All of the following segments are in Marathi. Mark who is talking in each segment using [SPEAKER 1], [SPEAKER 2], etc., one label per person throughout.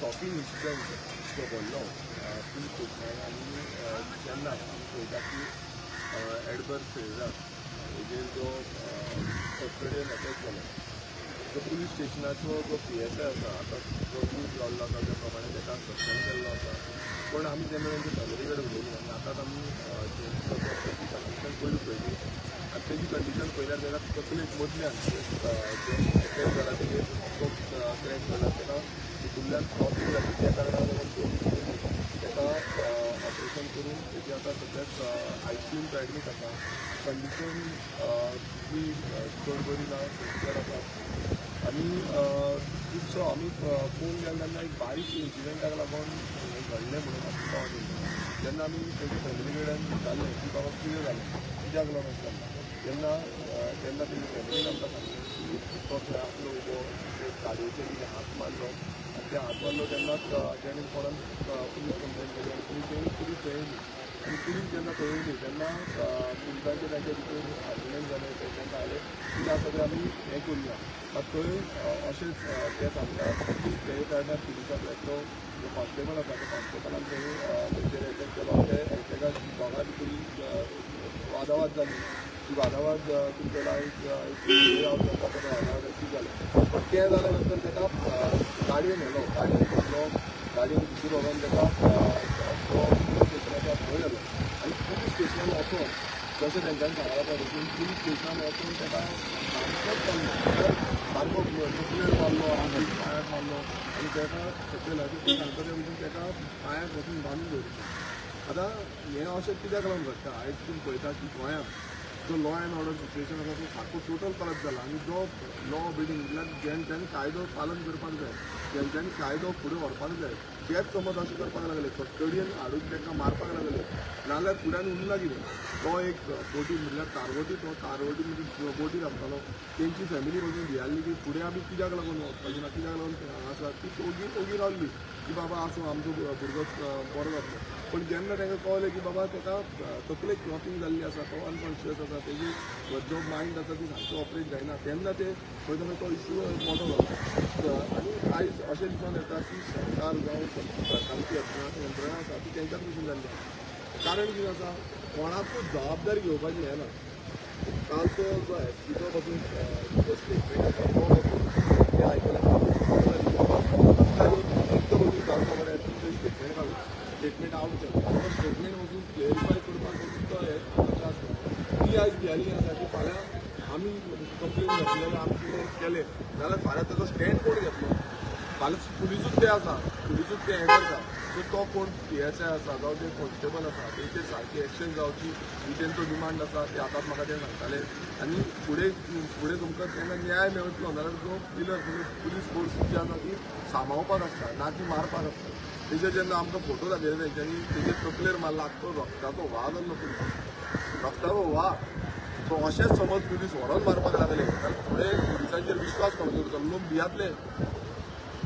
[SPEAKER 1] शॉकिंग इन्सिडंट जो घडलो पुलीस स्टेशनार आनी जेन्ना आमी पळयता की एडवर्ड फ्रेझर हेजेर जो कस्टडियन अटॅक जालो जो पुलीस स्टेशनाचो जो PSI आसा आतां जो न्यूज जाल्लो आसा त्या प्रमाणे ताका सस्पेंड केल्लो आसा पण आमी जेन्ना तेंचे फॅमिली कडेन उलयली आनी आतांच आमी तेची कंडिशन पयली पळयली आनी तेजी कंडिशन पळयल्यार ताका तकलेक मदल्यान जे अटॅक जाला तेजेर तो क्रॅक जाला ताका भितरल्यान शॉकिंग जाली त्या कारणान लागून ताका ऑपरेशन करून तेजी आतां सद्याक ICUंत एडमीट आसा कंडिशन ती चड बरी ना क्रिटिकल आसा आनी खुबसो आमी फोन केला तेन्ना एक बारीक इन्सिडंटाक लागून हें घडलें म्हणून आमकां कळ्ळें जेन्ना आमी तेजे फॅमिली कडेन विचारलें की बाबा कितें जालें कित्याक लागून जालें तेन्ना तेजी फॅमिलीन आमकां सांगलें की तो थंय आसलो उबो गाडयेचेर कितें हात मारलो आनी ते हात मारलो तेन्नाच जेणे कोणान पुलीस कंप्लेन केली आनी पुलीस थंय येयली आनी पुलीस जेन्ना थंय येयली तेन्ना पुलिसांचे तांचे भितर आर्ग्युमेंट जालें तेंकां जालें की सगळें आमी हें करुया मात थंय अशेंच ते सांगतात की ते कारणान पुलिसांचो एकटो जो कॉन्स्टेबल आसा त्या कॉन्स्टेबलान थंय तेंचेर एटॅक केलो ते एटॅकाक दोगां भितर वादावाद जाली ती वादावाद तुमच्या एक वादावाद अशी जालें पण तें जाल्या नंतर ताका गाडयेन व्हेलो गाडयेन भितर व्हरोन ताका पुलीस स्टेशनाच्या थंय गेलो आनी पुलीस स्टेशनान वचून जशें तेंच्यांनी सांगला त्या भशेन पुलीस स्टेशनान वचून ताका सारको तकलेर मारलो आनी पांयाक मारलो आनी ताका सकयलाचे सांगता त्या भशेन ताका पांयाक वचून बांदून दवरिल्लें आतां हें अशें कित्याक लागून घडटा आयज तुमी पळयता की गोंयांत जो लॉ एंड ऑर्डर सिच्युएशन आसा तो सारको टोटल परत जाला आनी जो लॉ बिल्डींग म्हटल्यार जेंच्यांनी कायदो पालन करपाक जाय जेंच्यांनी कायदो फुडें व्हरपाक जाय तेच समज अशें करपाक लागले कस्टडियन हाडून तांकां मारपाक लागले नाजाल्यार फुड्यान उरला कितें तो एक बोटी म्हटल्यार कारवटी म्हणजे बोटीर आसतालो तेंची फॅमिली बसून भियाल्ली की फुडें आमी कित्याक लागून वचपाचें ना कित्याक लागून आसा ती ओगी रावल्ली की बाबा आसूं आमचो भुरगो बरो जातलो पण जेन्ना तांकां कळलें की बाबा ताका तकलेक शॉकिंग जाल्ली आसा तो अनकॉन्शियस आसा तेजी जो मायंड आसा ती सारकी ऑपरेट जायना तेन्ना ते पळयतना तो इश्यू मोठो जाता आनी आयज अशें दिसून येता की सरकार जावं सरकारची यंत्रणा आसा ती तेंच्याच भशेन जाल्ली आसा कारण कितें आसा कोणाकूच जबाबदारी घेवपाची हें ना कालचो जो एसपीचो बसून जो स्टेटमेंट आसा तो बसून तें आयकलें एकटो बसून जावचो बरें एसपीचो स्टेटमेंट काडून स्टेटमेंट आवट जाता तो स्टेटमेंट वचून क्लियरिफाय करपाक वचून तो हें आसता ती आयज भियाल्ली आसा की फाल्यां आमी कंप्लेन घातलेले आमी कितें केलें जाल्यार फाल्यां ताचो स्टँड कोण घेतलो फाल्यां पुलिसूच ते आसा पुलिसूच ते हें करता सो तो कोण PSI आसा जावं ते कॉन्स्टेबल आसा तेंचेर सारकी एक्शन जावची ही तेंचो डिमांड आसा ते आतांच म्हाका ते सांगताले आनी फुडें तुमकां तेन्ना न्याय मेळटलो जाल्यार जो पिलर म्हणजे पुलीस फोर्स जी आसा ती सांबाळपाक आसता ना की मारपाक आसता तेजेर जेन्ना आमकां फोटो दाखयले तेंच्यांनी तेजेर तकलेर मारला तो रक्ताचो व्हाळ जाल्लो रक्ताचो व्हाळ सो अशेंच समज पुलीस व्हरोन मारपाक लागले जाल्यार फुडें पुलिसांचेर विश्वास कोण करतलो लोक भियातले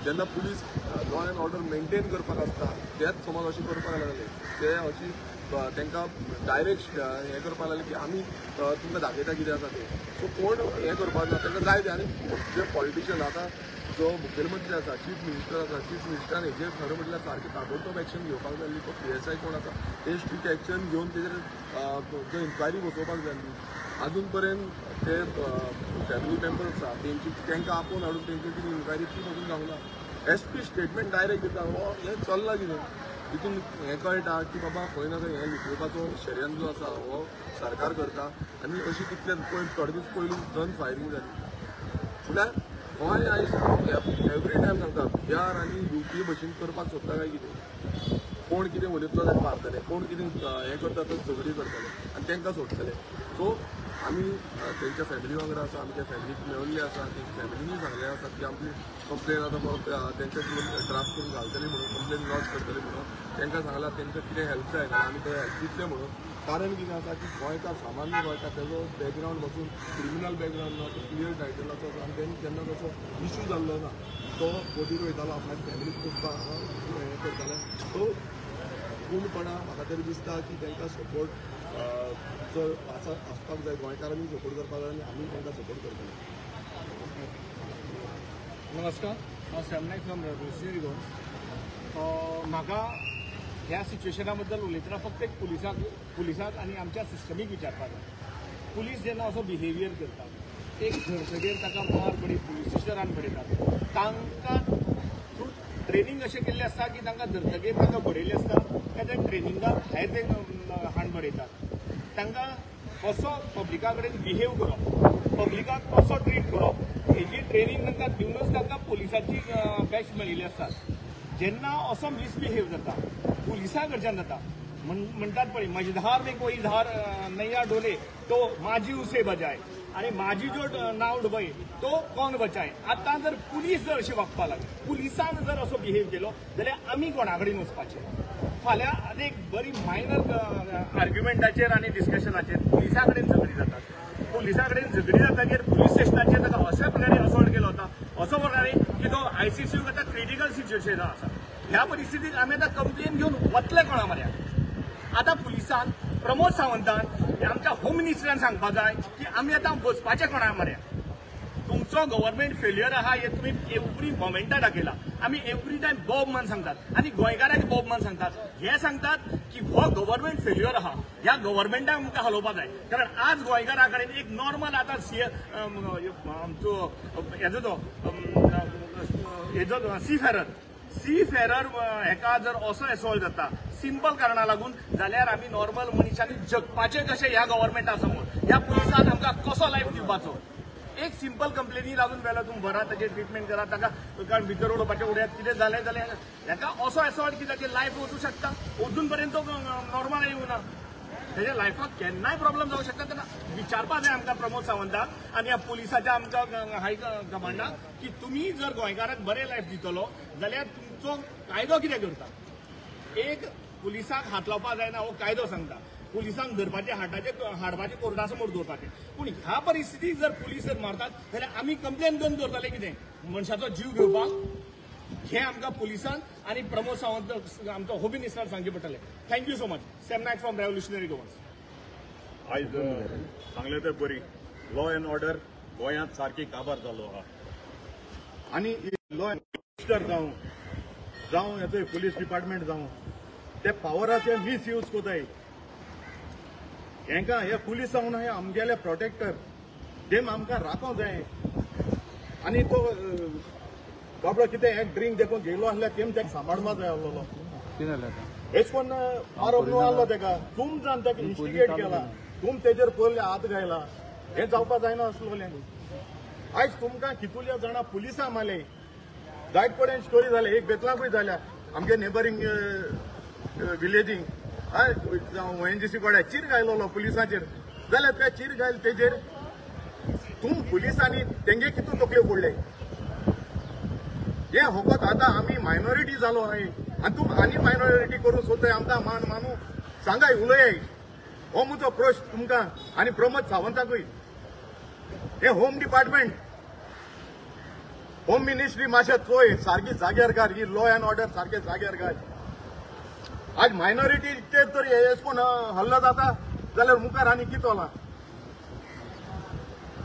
[SPEAKER 1] जेन्ना police law end order maintain करपाक आसता तेच समज अशें करपाक लागले ते अशी तांकां डायरेक्ट हें करपाक लागले की आमी तुमकां दाखयता कितें आसा तें सो कोण हें करपाक ना तांकां जाय तें आनी जे पॉलिटिशियन आतां जो मुखेलमंत्री आसा चीफ मिनिस्टरान हेजेर खरें म्हटल्यार सारकें ताबडतोब एक्शन घेवपाक जाय तो PSI कोण आसा ते स्ट्रिक्ट एक्शन घेवन तेजेर जो इन्क्वायरी बसोवपाक जाय अजून पर्यंत ते फॅमिली मेंबर्स आसा तांकां आपोवन हाडून तेंची कितें इन्क्वायरी ती बसून जावंक ना SP स्टेटमेंट डायरेक्ट दिता हो हें चल्लां कितें तितून हें कळटा की बाबा खंय ना खंय हें लिपोवपाचो षडयंत्र जो आसा हो सरकार करता आनी अशी कितले थोडे दीस पयलीं गन फायरींग जाली म्हळ्यार गोंय आयज एवरी टायम सांगता बिहार आनी UP भशेन करपाक सोदता काय कितें कोण कितें उलयतलो ताका मारतले कोण कितें हें करता तो झगडी करतले आनी तांकां सोडटले सो आमी तेंच्या फॅमिली वांगडा आसा आमी त्या फॅमिलीक मेळिल्ले आसा तेंच्या फॅमिलीनी सांगलें आसा की आमची कंप्लेन आतां परत तेंच्या ड्राफ्ट करून घालतली म्हणून कंप्लेन लॉन्च करतली म्हणून तांकां सांगलां तेंकां कितें हेल्प जाय जाल्यार आमी ते हेल्प दितले म्हणून कारण कितें आसा की गोंयकार सामान्य गोंयकार तेजो बॅकग्रावंड बसून क्रिमिनल बॅकग्रावंड ना तो क्लियर टायटल आसा आनी तेणी केन्ना तसो इश्यू जाल्लो ना तो बोटीर वयतालो आपल्या फॅमिलीक पोसपाक हें करताले सो पूर्णपणां म्हाका तरी दिसता की तांकां सपोर्ट जर आसपाक जाय गोंयकारांनी सपोर्ट करपाक जाय आनी आमी तांकां सपोर्ट करतले.
[SPEAKER 2] नमस्कार, हांव Sam Naik from resident Goa. म्हाका ह्या सिच्युएशना बद्दल उलयतना फक्त एक पुलिसाक आनी आमच्या सिस्टमीक विचारपाक जाय. पुलीस जेन्ना असो बिहेवियर करता, एक धर्तगेर ताका मार पडीत पुलीस स्टेशनान पडयतात, तांकां थ्रू ट्रेनिंग अशें केल्लें आसता की तांकां धर्तगेर तांकां बरयल्लें आसता काय त्या ट्रेनिंगाक भायर ते हाड पडयतात. तांकां कसो पब्लिका कडेन बिहेव करप, पब्लिकाक कसो ट्रीट करप हेजी ट्रेनिंग तांकां दिवनूच तांकां पुलिसाची बॅच मेळिल्ली आसता. जेन्ना असो मिसबिहेव जाता पुलिसां कडच्यान जाता, म्हणटात पळय मझधार में कोई धार नैया डोले तो माझी उसे बजाय आणि माझी जो नाव डुबय तो कोण बचाय. आतां जर पुलीस जर अशी वागपाक लागली, पुलिसान जर असो बिहेव केलो जाल्यार आमी कोणा कडेन वचपाचें. फाल्यां आनी एक बरी मायनर आर्ग्युमेंटाचेर आनी डिस्कशनाचेर पुलिसा कडेन झगडी जातात. पुलिसा कडेन झगडी जातकीर पुलीस स्टेशनाचेर ताका अशा प्रकारे असॉल्ट केलो वता, असो प्रकारे की तो ICCU आतां क्रिटिकल सिच्युएशन आसा. ह्या परिस्थितीत आमी आतां कंप्लेन घेवन वतले कोणा म्हऱ्यात. आतां पुलिसान प्रमोद सावंतान आमच्या होम मिनिस्टरान सांगपाक जाय की आमी आतां वचपाचें कोणा म्हऱ्यात. तुमचो गव्हर्नमेंट फेल्युअर आहा हे तुमी एवरी मोमेंटा दाखयला. आमी एवरी टायम बॉब मान सांगतात आनी गोंयकारांक बॉब मान सांगतात. हे सांगतात की हो गव्हर्नमेंट फेल्युअर आहा, ह्या गव्हर्नमेंटाक आमकां हलोवपाक जाय. कारण आज गोंयकारा कडेन एक नॉर्मल आतां आमचो हेजो सी फेरर हेका जर असो एसॉल्ट जाता सिंपल कारणाक लागून जाल्यार आमी नॉर्मल मनशांनी जगपाचें कशें ह्या गव्हर्नमेंटा समोर, ह्या पुलिसान आमकां कसो लायफ दिवपाचो. एक सिंपल कंप्लेनी लागून व्हेला तुमी बरा ताचेर ट्रिटमेंट करा, ताका भितर उडोवपाचें उडयात, कितें जालें जाल्यार हेका असो एसॉल्ट की ताचें लायफ वचूं शकता. अजून पर्यंत तो नॉर्मल येवना, तेज्या लायफाक केन्नाय प्रॉब्लेम जावं शकता. तेन्ना विचारपाक जाय आमकां प्रमोद सावंताक आनी ह्या पुलिसाच्या आमकां हाय कमांडाक की तुमी जर गोंयकाराक बरें लायफ दितलो जाल्यार तुमचो कायदो कितें करता. एक पुलिसाक हात लावपाक जायना हो कायदो सांगता, पुलिसांक धरपाचे हाडपाचे कोर्टा समोर दवरपाचे. पूण ह्या परिस्थितीक जर पुलीस जर मारतात जाल्यार आमी कंप्लेन करून दवरतले कितें, मनशाचो जीव घेवपाक. हे आमकां पुलिसान आनी प्रमोद सावंत आमचो होम मिनिस्टर सांगचे पडटले. Thank you so much. Sam Naik from Revolutionary Goans.
[SPEAKER 3] आयज सांगलें तें बरी लॉ एंड ऑर्डर गोंयांत सारकी काबार जालो आहा. आनी लॉ एंड ऑर्डर जावं हेचो पुलीस डिपार्टमेंट जावं ते पावराचे मिसयूज कोताय. हेंकां हे पुलीस जावन हे आमगेले प्रोटेक्टर तेम आमकां राखोवंक जाय. आनी तो बाबडो कितें एक ड्रिंक देखून घेयलो आसल्यार तेम तेका सांबाळपाक जाय आसलो. हेच कोण आरोप न्हू आहलो तेका, तुम जावन तेका इन्स्टिगेट केला, तुम तेजेर पयले हात घायला. हें जावपाक जायना आसलोलें. आयज तुमकां कितुल्या जाणां पुलिसां मारले, जायत कडेन स्टोरी जाले, एक बेतलाकूय जाल्या आमगे नेबरींग विलेजींग ONGC कोड्या चीर घायलो पुलिसांचेर. जाल्यार त्या चीर घायल तेजेर तुम पुलिसांनी तेंगे कितू तकले फोडले. हे होकत आतां आमी मायनॉरिटी जालो आहाय आनी तूं आनी मायनॉरिटी करूं सोदताय. आमकां मानू सांगाय उलय. हो म्हजो प्रश्न तुमकां आनी प्रमोद सावंताकूय. हे होम डिपार्टमेंट होम मिनिस्ट्री मातशें चोय सारकी जाग्यार घाल. ही लॉ एंड ऑर्डर सारके जाग्यार घाल. आज मायनॉरिटीचेर तर हेच कोण हल्लो जाता जाल्यार मुखार आनी कितें जाला.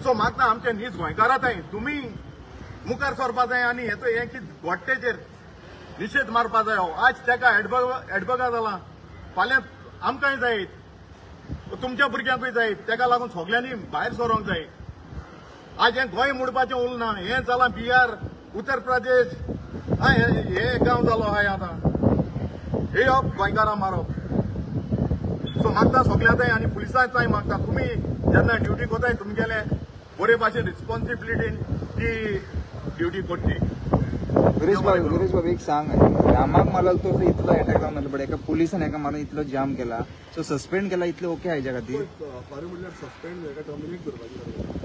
[SPEAKER 3] सो मागता आमचे न्हीज गोंयकारांताय तुमी मुखार सरपा जाय आनी हेचो हें कितें गोट्टेचेर निशेध मारपा जाय. आज तेका एडबगा जाला, फाल्यां आमकांय जायत, तुमच्या भुरग्यांकूय जायत. तेका लागून सगल्यांनी भायर सरोंक जाय. आज हें गोंय मोडपाचें उरना. हें जालां बिहार, उत्तर प्रदेश, हे गांव जालो आहाय आतां. हे गोंयकारां मारप. सो मागता सगळ्यांताय आनी पुलिसांचाय मागता तुमी जेन्ना ड्युटी कोताय तुमगेले बरे भाशेन रिस्पॉन्सिबिलिटीन ती ड्युटी करची.
[SPEAKER 4] गिरीश बाबू एक सांग, रामाक मारलो तो इतलो अटॅक जावन जालो बट एका पुलिसान एका मारून इतलो जाम केला, सो सस्पेंड केला इतलें ओके हाच्या खातीर.
[SPEAKER 1] खरें म्हणल्यार सस्पेंड हेका टर्मिनेट करपाची.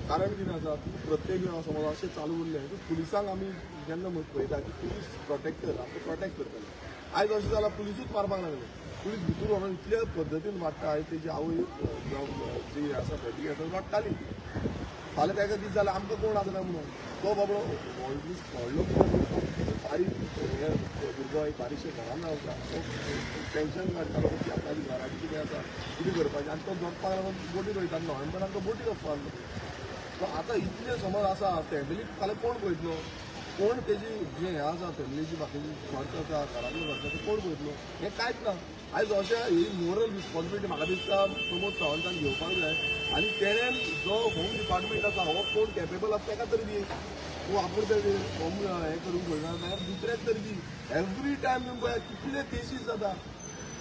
[SPEAKER 1] कारण कितें आसा प्रत्येक समज अशें चालू उरलें पुलिसांक आमी जेन्ना पळयता की पुलीस प्रोटेक्टर आमकां प्रोटेक्ट करतले. आयज अशें जालां पुलिसूच मारपाक लागले. पुलीस भितर व्हरून इतल्या पद्दतीन मारता. आयज तेजी आवय जी आसा फॅमिली आसा रडटाली. फाल्यां तेका कितें जालें आमकां कोण आसना म्हणून तो बाबडो व्हडलो बारीक हे भुरगो एक बारीकशे घरान रावता. तो टेन्शन काडटालो की आपणाची घराची कितें आसा कितें करपाचें आनी तो जोडपाक लागून बोटीर वयता. नोव्हेंबराक तो बोटीर वचपाक लागलो. सो आतां इतले समज आसा फॅमिलीक फाल्यां कोण पळयतलो. कोण तेजी जे हें आसा फॅमिलीची बाकीची खर्च आसा घरांतलो खर्च आसा कोण पळयतलो हें कांयच ना आयज अशें ही मोरल रिस्पॉन्सिबिलिटी म्हाका दिसता प्रमोद सावंतान घेवपाक जाय आनी तेणेन जो होम डिपार्टमेंट आसा हो कोण कॅपेबल आसा ताका तरी दी तूं आपूण ते होम हें करूंक सोदना जाल्यार दुसऱ्याक तरी दी एवरी टायम तुमकां कितले केसीस जाता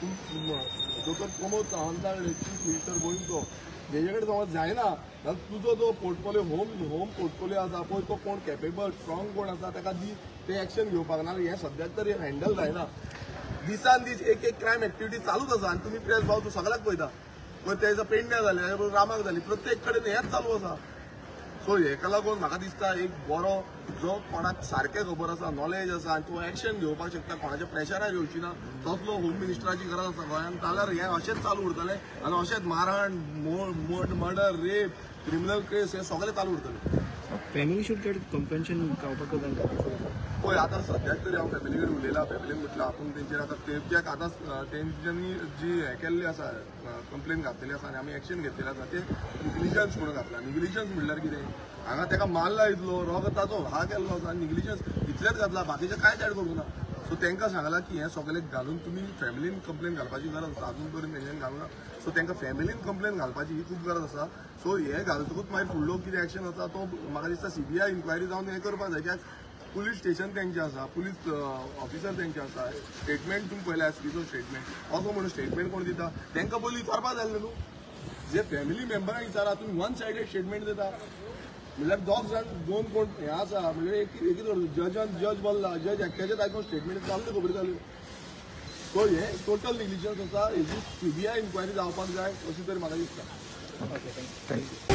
[SPEAKER 1] दोतोर प्रमोद सावंतान चीफ मिनिस्टर गोंयचो तेजे कडेन समज जायना जाल्यार तुजो जो पोर्टफोलियो होम पोर्टफोलियो आसा पळय तो कोण कॅपेबल स्ट्रॉंग कोण आसा ताका दी ते एक्शन घेवपाक ना हें सद्याक तरी हँडल जायना दिसान दीस एक क्रायम एक्टिविटी चालूच आसा आनी तुमी प्रेस भाव तूं सगळ्याक पळयता पळय तेजा पेडण्या जालें रामाक जाली प्रत्येक कडेन हेंच चालू आसा सो हेका लागून म्हाका दिसता एक बरो जो कोणाक सारकें खबर आसा नॉलेज आसा आनी तो एक्शन घेवपाक शकता कोणाच्या प्रेशरार येवची ना तसलो होम मिनिस्टराची गरज आसा गोंयांत जाल्यार हें अशेंच चालू उरतलें आनी अशेंच मारहाण मर्डर रेप क्रिमिनल केस हे सगळे चालू उरतले
[SPEAKER 5] फॅमिली शूड गेट कंपेन्शन गावपाक
[SPEAKER 1] पळय आतां सद्याक तरी हांव फॅमिली कडेन उलयला फॅमिलीन म्हटलं आपूण तेंचेर आतां तेंच्याक आतां तेंच्यांनी जी हें केल्ली आसा कंप्लेन घातलेली आसा आनी आमी एक्शन घेतलेलें आसा तें निग्लिजन्स म्हणून घातला निग्लिजन्स म्हणल्यार कितें हांगा ताका मारला इतलो रगताचो हा केल्लो आसा निग्लिजन्स इतलेंच घातला बाकीचें कांयच एड करूंक ना सो तांकां सांगलां की हें सगळें घालून तुमी फॅमिलीन कंप्लेन घालपाची गरज आसा अजून पर्यंत तेंच्यांनी घालना सो तांकां फॅमिलीन कंप्लेन घालपाची ही खूब गरज आसा सो हें घालतकूच मागीर फुडलो कितें एक्शन आसा तो म्हाका दिसता CBI इन्क्वायरी जावन हें करपाक जाय कित्याक पुलीस स्टेशन तेंचें आसा पुलीस ऑफिसर तेंचें आसा स्टेटमेंट तुमी पळयला SPचो स्टेटमेंट असो म्हणून स्टेटमेंट कोण दिता तांकां पयलीं विचारपाक जाय न्हू जे फॅमिली मेंबरांक विचारा तुमी वन सायडेड स्टेटमेंट दिता म्हणल्यार दोग जाण दोन कोण हें आसा म्हणजे एक जज बोल्ला जज एकट्याचेच आयकून स्टेटमेंट जाल्ली खबर जाली सो हे टोटल निग्लिजन्स आसा हेजी CBI इन्क्वायरी जावपाक जाय अशी तरी म्हाका दिसता
[SPEAKER 4] थँक्यू